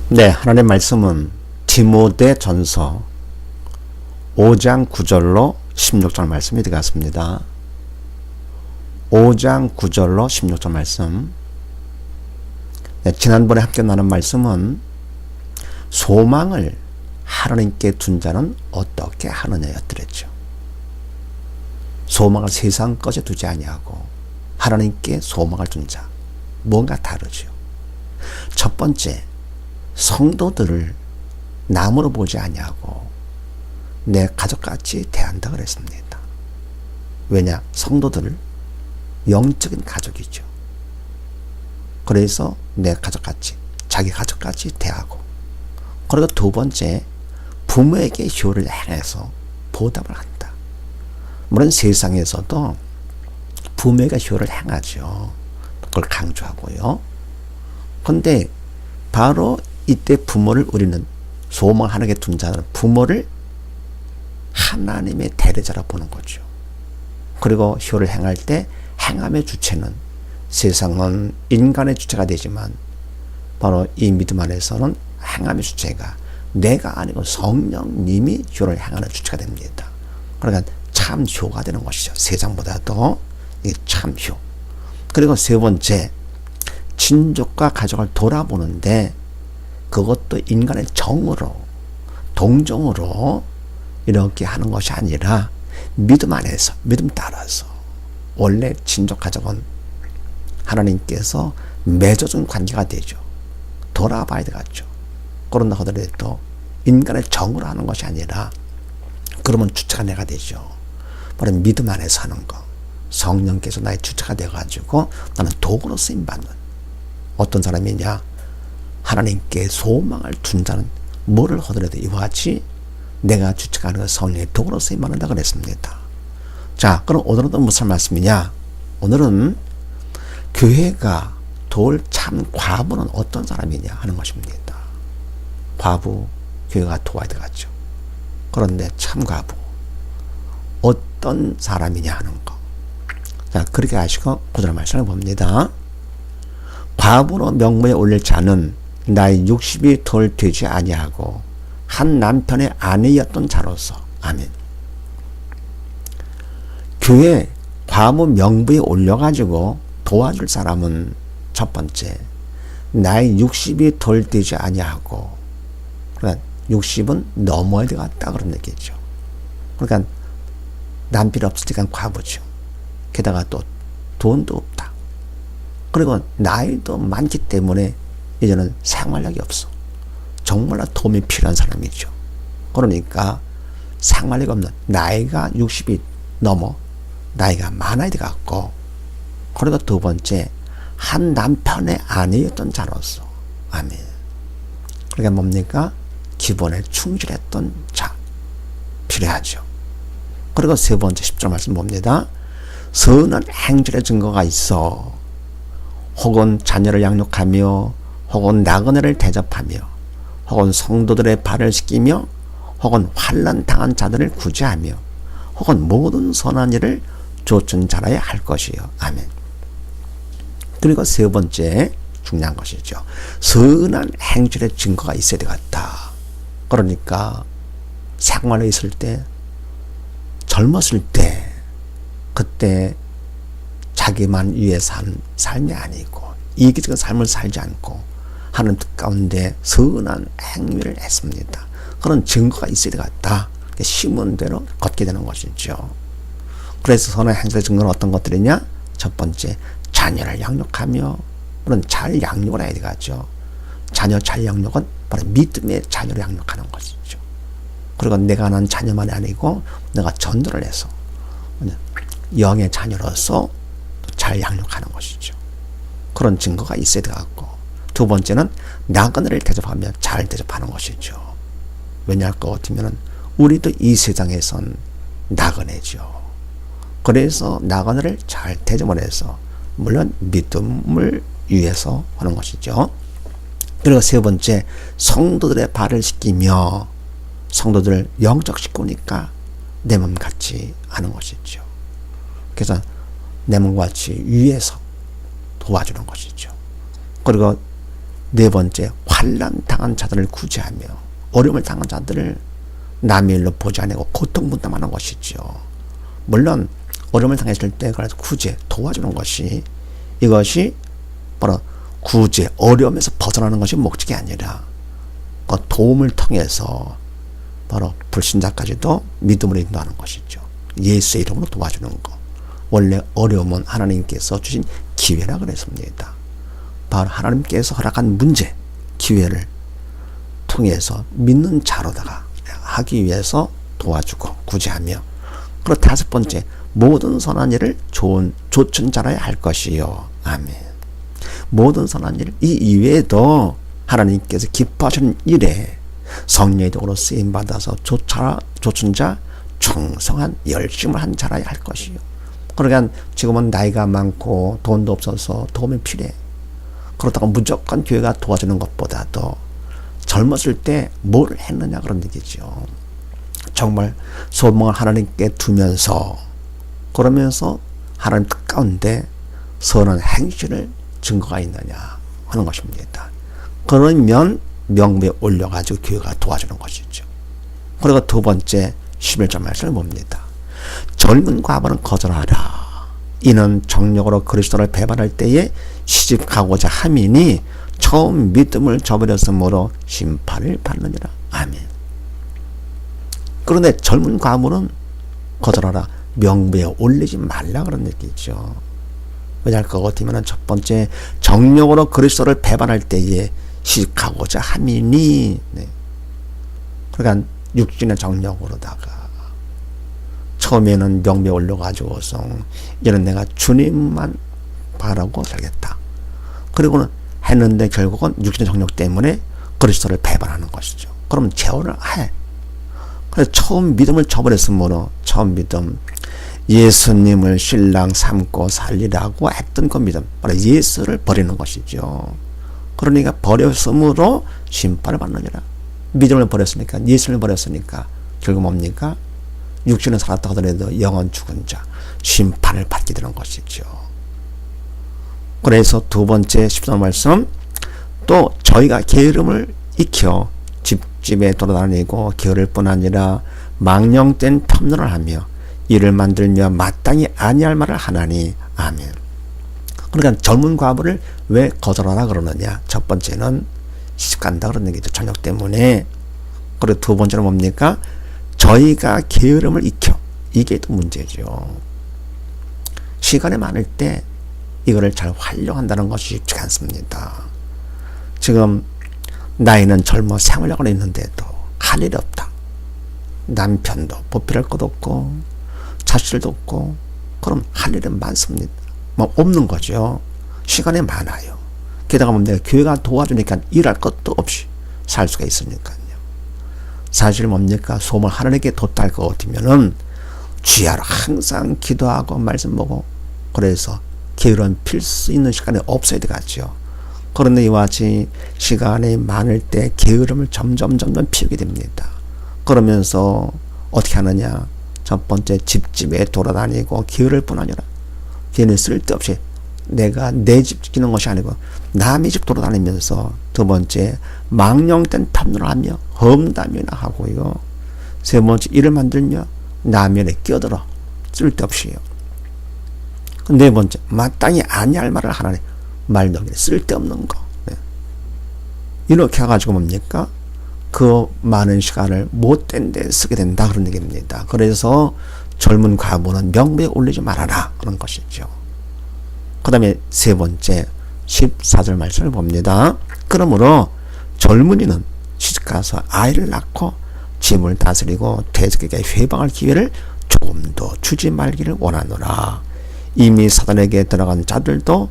네, 하나님의 말씀은 디모데전서 5장 9절로 16절 말씀이 들어갔습니다. 5장 9절로 16절 말씀. 네, 지난번에 함께 나눈 말씀은 소망을 하나님께 둔 자는 어떻게 하느냐였더랬죠. 소망을 세상 것에 두지 아니하고 하나님께 소망을 둔 자, 뭔가 다르죠. 첫 번째, 성도들을 남으로 보지 아니하고 내 가족같이 대한다 그랬습니다. 왜냐? 성도들을 영적인 가족이죠. 그래서 내 가족같이, 자기 가족같이 대하고, 그리고 두 번째, 부모에게 효를 행해서 보답을 한다. 물론 세상에서도 부모에게 효를 행하죠. 그걸 강조하고요. 근데 바로 이때 부모를 우리는 소망 하나님께 둔 자는 부모를 하나님의 대리자라 보는 거죠. 그리고 효를 행할 때 행함의 주체는 세상은 인간의 주체가 되지만 바로 이 믿음 안에서는 행함의 주체가 내가 아니고 성령님이 효를 행하는 주체가 됩니다. 그러니까 참 효가 되는 것이죠. 세상보다도 참 효. 그리고 세 번째, 친족과 가족을 돌아보는데 그것도 인간의 정으로, 동정으로 이렇게 하는 것이 아니라 믿음 안에서, 믿음 따라서. 원래 친족 가족은 하나님께서 맺어준 관계가 되죠. 돌아봐야 되겠죠. 그런다 하더라도 인간의 정으로 하는 것이 아니라 그러면 주체가 내가 되죠. 바로 믿음 안에서 하는 거. 성령께서 나의 주체가 되어가지고 나는 도구로 쓰임받는 어떤 사람이냐? 하나님께 소망을 둔 자는 뭐를 하더라도 이와 같이 내가 주체가 아니라 성령의 도구로 쓰임받는다 그랬습니다. 자, 그럼 오늘은 또 무슨 말씀이냐? 오늘은 교회가 도울 참 과부는 어떤 사람이냐 하는 것입니다. 과부, 교회가 도와야 되겠죠. 그런데 참 과부, 어떤 사람이냐 하는 거. 자, 그렇게 하시고 구절 말씀을 봅니다. 과부로 명부에 올릴 자는 나의 60이 덜 되지 아니하고 한 남편의 아내였던 자로서. 아멘. 교회 과부 명부에 올려가지고 도와줄 사람은 첫 번째, 나의 60이 덜 되지 아니하고, 그러니까 60은 넘어야 되겠다 그런 얘기죠. 그러니까 남편이 없으니까 과부죠. 게다가 또 돈도 없다. 그리고 나이도 많기 때문에 이제는 생활력이 없어. 정말로 도움이 필요한 사람이죠. 그러니까 생활력이 없는, 나이가 60이 넘어 나이가 많아야 돼 갖고, 그리고 두 번째, 한 남편의 아내였던 자로서. 아멘. 그러니까 뭡니까? 기본에 충실했던 자 필요하죠. 그리고 세 번째 10절 말씀 봅니다. 선한 행실의 증거가 있어 혹은 자녀를 양육하며 혹은 나그네를 대접하며 혹은 성도들의 발을 씻기며 혹은 환난 당한 자들을 구제하며 혹은 모든 선한 일을 조천 잘하여 할 것이요. 아멘. 그리고 세 번째 중요한 것이죠. 선한 행실의 증거가 있어야 되겠다. 그러니까 생활에 있을 때, 젊었을 때, 그때 자기만 위해서 사는 삶이 아니고 이기적인 삶을 살지 않고 하는 뜻 가운데 선한 행위를 했습니다. 그런 증거가 있어야 되겠다. 심은 대로 걷게 되는 것이죠. 그래서 선한 행실의 증거는 어떤 것들이냐? 첫 번째, 자녀를 양육하며, 물론 잘 양육을 해야 되겠죠. 자녀 잘 양육은 바로 믿음의 자녀를 양육하는 것이죠. 그리고 내가 난 자녀만이 아니고 내가 전도를 해서 영의 자녀로서 잘 양육하는 것이죠. 그런 증거가 있어야 되겠고, 두 번째는 나그네를 대접하며 잘 대접하는 것이죠. 왜냐할 것 같으면 우리도 이 세상에선 나그네죠. 그래서 나그네를 잘 대접을 해서 물론 믿음을 위해서 하는 것이죠. 그리고 세 번째, 성도들의 발을 씻기며, 성도들을 영적 식구니까 내 몸같이 하는 것이죠. 그래서 내 몸같이 위해서 도와주는 것이죠. 그리고 네 번째, 환난 당한 자들을 구제하며 어려움을 당한 자들을 남의 일로 보지 않고 고통 분담하는 것이죠. 물론 어려움을 당했을 때 그래서 구제, 도와주는 것이, 이것이 바로 구제, 어려움에서 벗어나는 것이 목적이 아니라 그 도움을 통해서 바로 불신자까지도 믿음으로 인도하는 것이죠. 예수의 이름으로 도와주는 것. 원래 어려움은 하나님께서 주신 기회라 그랬습니다. 바로 하나님께서 허락한 문제, 기회를 통해서 믿는 자로다가 하기 위해서 도와주고 구제하며, 그리고 다섯 번째, 모든 선한 일을 좋은 자라야 할 것이요. 아멘. 모든 선한 일, 이 이외에도 하나님께서 기뻐하시는 일에 성령적으로 쓰임받아서 좋은 자, 충성한 열심을 한 자라야 할 것이요. 그러니까 지금은 나이가 많고 돈도 없어서 도움이 필요해. 그렇다고 무조건 교회가 도와주는 것보다도 젊었을 때 뭘 했느냐 그런 얘기죠. 정말 소망을 하나님께 두면서, 그러면서 하나님 뜻 가운데 선한 행실을 증거가 있느냐 하는 것입니다. 그러면 명부에 올려가지고 교회가 도와주는 것이죠. 그리고 두 번째 11절 말씀을 봅니다. 젊은 과부는 거절하라. 이는 정력으로 그리스도를 배반할 때에 시집가고자 함이니 처음 믿음을 저버렸으므로 심판을 받느니라. 아멘. 그런데 젊은 과부는 거절하라. 명부에 올리지 말라 그런 얘기죠. 왜냐할 것 같으면 첫 번째, 정력으로 그리스도를 배반할 때에 시집가고자 함이니, 네. 그러니까 육신의 정력으로다가 처음에는 명부에 올려가지고서 이제는 내가 주님만 바라고 살겠다. 그리고는 했는데 결국은 육신의 정력 때문에 그리스도를 배반하는 것이죠. 그럼 재혼을 해. 그래서 처음 믿음을 저버렸으므로, 처음 믿음, 예수님을 신랑 삼고 살리라고 했던 그 믿음, 바로 예수를 버리는 것이죠. 그러니까 버렸으므로 심판을 받느니라. 믿음을 버렸으니까, 예수를 버렸으니까 결국 뭡니까? 육신은 살았다 하더라도 영원 죽은 자, 심판을 받게 되는 것이죠. 그래서 두 번째 14절 말씀, 또 저희가 게으름을 익혀 집집에 돌아다니고 게으를 뿐 아니라 망령된 탐론을 하며 이를 만들며 마땅히 아니할 말을 하나니. 아멘. 그러니까 젊은 과부를 왜 거절하라 그러느냐? 첫 번째는 시집간다 그런 얘기죠. 저녁 때문에. 그리고 두 번째는 뭡니까? 저희가 게으름을 익혀. 이게 또 문제죠. 시간이 많을 때 이거를 잘 활용한다는 것이 쉽지 않습니다. 지금 나이는 젊어 생활력은 있는데도 할 일이 없다. 남편도 보필할 것도 없고 자식도 없고, 그럼 할 일은 많습니다. 뭐 없는 거죠. 시간이 많아요. 게다가 내가 교회가 도와주니까 일할 것도 없이 살 수가 있으니까요. 사실 뭡니까? 소망 하나님께 뒀다 것 같으면은 주야로 항상 기도하고 말씀 보고, 그래서 게으름 필 수 있는 시간이 없어야 되겠죠. 그런데 이와 같이 시간이 많을 때 게으름을 점점 피우게 됩니다. 그러면서 어떻게 하느냐? 첫 번째, 집집에 돌아다니고 게으를 뿐 아니라, 걔는 쓸데없이 내가 내 집 지키는 것이 아니고 남의 집 돌아다니면서, 두 번째, 망령된 탐론을 하며 험담이나 하고요. 세 번째, 일을 만들며 남의 일에 끼어들어 쓸데없이요. 네 번째, 마땅히 아니할 말을 하나니, 말도 쓸데없는 거. 네. 이렇게 해가지고 뭡니까? 그 많은 시간을 못된 데 쓰게 된다 그런 얘기입니다. 그래서 젊은 과부는 명부에 올리지 말아라 그런 것이죠. 그 다음에 세 번째 14절 말씀을 봅니다. 그러므로 젊은이는 시집가서 아이를 낳고 짐을 다스리고 대적에게 회방할 기회를 조금도 주지 말기를 원하노라. 이미 사단에게 돌아간 자들도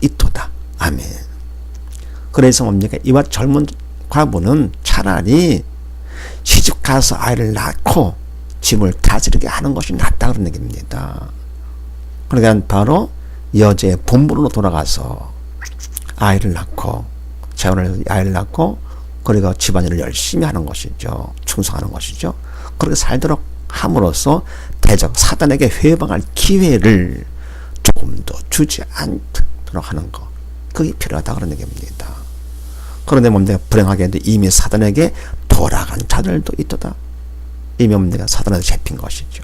이토다. 아멘. 그래서 뭡니까? 이와 젊은 과부는 차라리 시집가서 아이를 낳고 집을 다스리게 하는 것이 낫다 그런 얘기입니다. 그러니까 바로 여자의 본분으로 돌아가서 아이를 낳고, 재혼을 아이를 낳고, 그리고 집안일을 열심히 하는 것이죠. 충성하는 것이죠. 그렇게 살도록 함으로써 대적 사단에게 회방할 기회를 조금도 주지 않도록 하는 것, 그게 필요하다 그런 얘기입니다. 그런데 뭡니까? 불행하게도 이미 사단에게 돌아간 자들도 있도다. 이미 뭡니까? 사단에게 잡힌 것이죠.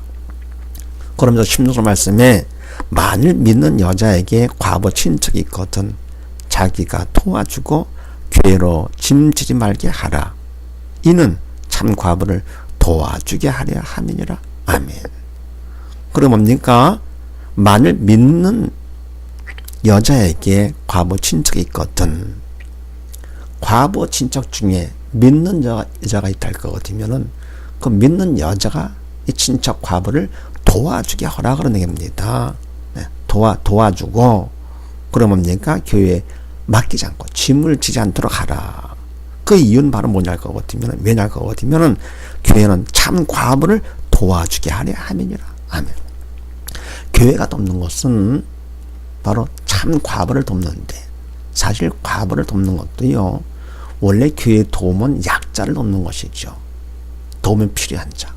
그러면서 16절 말씀에 만일 믿는 여자에게 과부 친척이 있거든 자기가 도와주고 괴로 짐지지 말게 하라. 이는 참 과부를 도와주게 하려 함이니라. 아멘. 그럼 뭡니까? 만일 믿는 여자에게 과부 친척이 있거든, 과부 친척 중에 믿는 여자가 있다 할 것 같으면은 그 믿는 여자가 이 친척 과부를 도와주게 하라 그런 얘기입니다. 네, 도와주고, 그럼 뭡니까? 교회에 맡기지 않고 짐을 지지 않도록 하라. 그 이유는 바로 뭐냐 할 것 같으면, 왜냐 할 것 같으면은 교회는 참 과부를 도와주게 하려 함이니라. 아멘. 교회가 돕는 것은 바로 참 과부를 돕는데, 사실 과부를 돕는 것도요, 원래 교회의 도움은 약자를 돕는 것이죠. 도움이 필요한 자.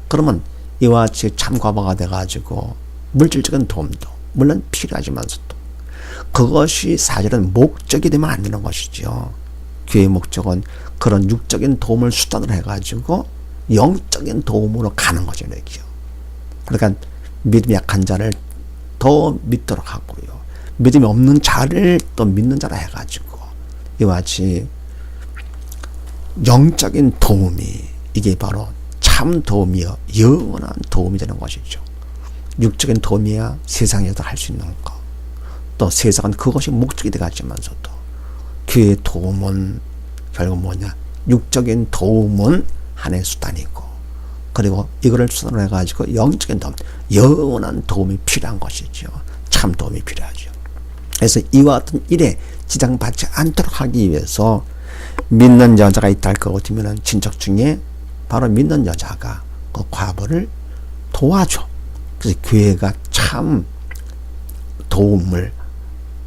그러면 이와 같이 참 과부가 돼가지고 물질적인 도움도 물론 필요하지만서도 그것이 사실은 목적이 되면 안 되는 것이죠. 교회의 목적은 그런 육적인 도움을 수단으로 해가지고 영적인 도움으로 가는 거죠. 그러니까 믿음이 약한 자를 더 믿도록 하고요, 믿음이 없는 자를 또 믿는 자라 해가지고 이와 같이 영적인 도움이, 이게 바로 참 도움이요, 영원한 도움이 되는 것이죠. 육적인 도움이야 세상에서 할 수 있는 것, 또 세상은 그것이 목적이 되겠지만서도 교회의 도움은 결국 뭐냐, 육적인 도움은 하나의 수단이고, 그리고 이거를 수단으로 해가지고 영적인 도움, 영원한 도움이 필요한 것이죠. 참 도움이 필요하죠. 그래서 이와 같은 일에 지장받지 않도록 하기 위해서 믿는 여자가 있다 할 것 같으면 친척 중에 바로 믿는 여자가 그 과부를 도와줘. 그래서 교회가 참 도움을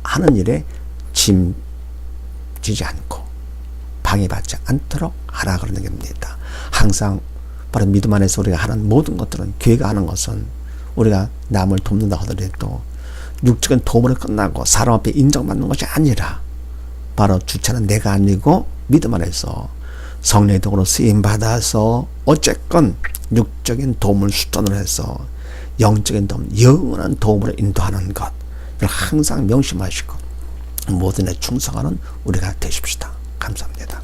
하는 일에 짐지지 않고 방해받지 않도록 하라 그러는 겁니다. 항상 바로 믿음 안에서 우리가 하는 모든 것들은, 교회가 하는 것은 우리가 남을 돕는다 하더라도 육적인 도움으로 끝나고 사람 앞에 인정받는 것이 아니라 바로 주체는 내가 아니고 믿음 안에서 성령의 도구로 쓰임받아서 어쨌건 육적인 도움을 수단으로 해서 영적인 도움, 영원한 도움으로 인도하는 것, 이걸 항상 명심하시고 모든 데 충성하는 우리가 되십시다. 감사합니다.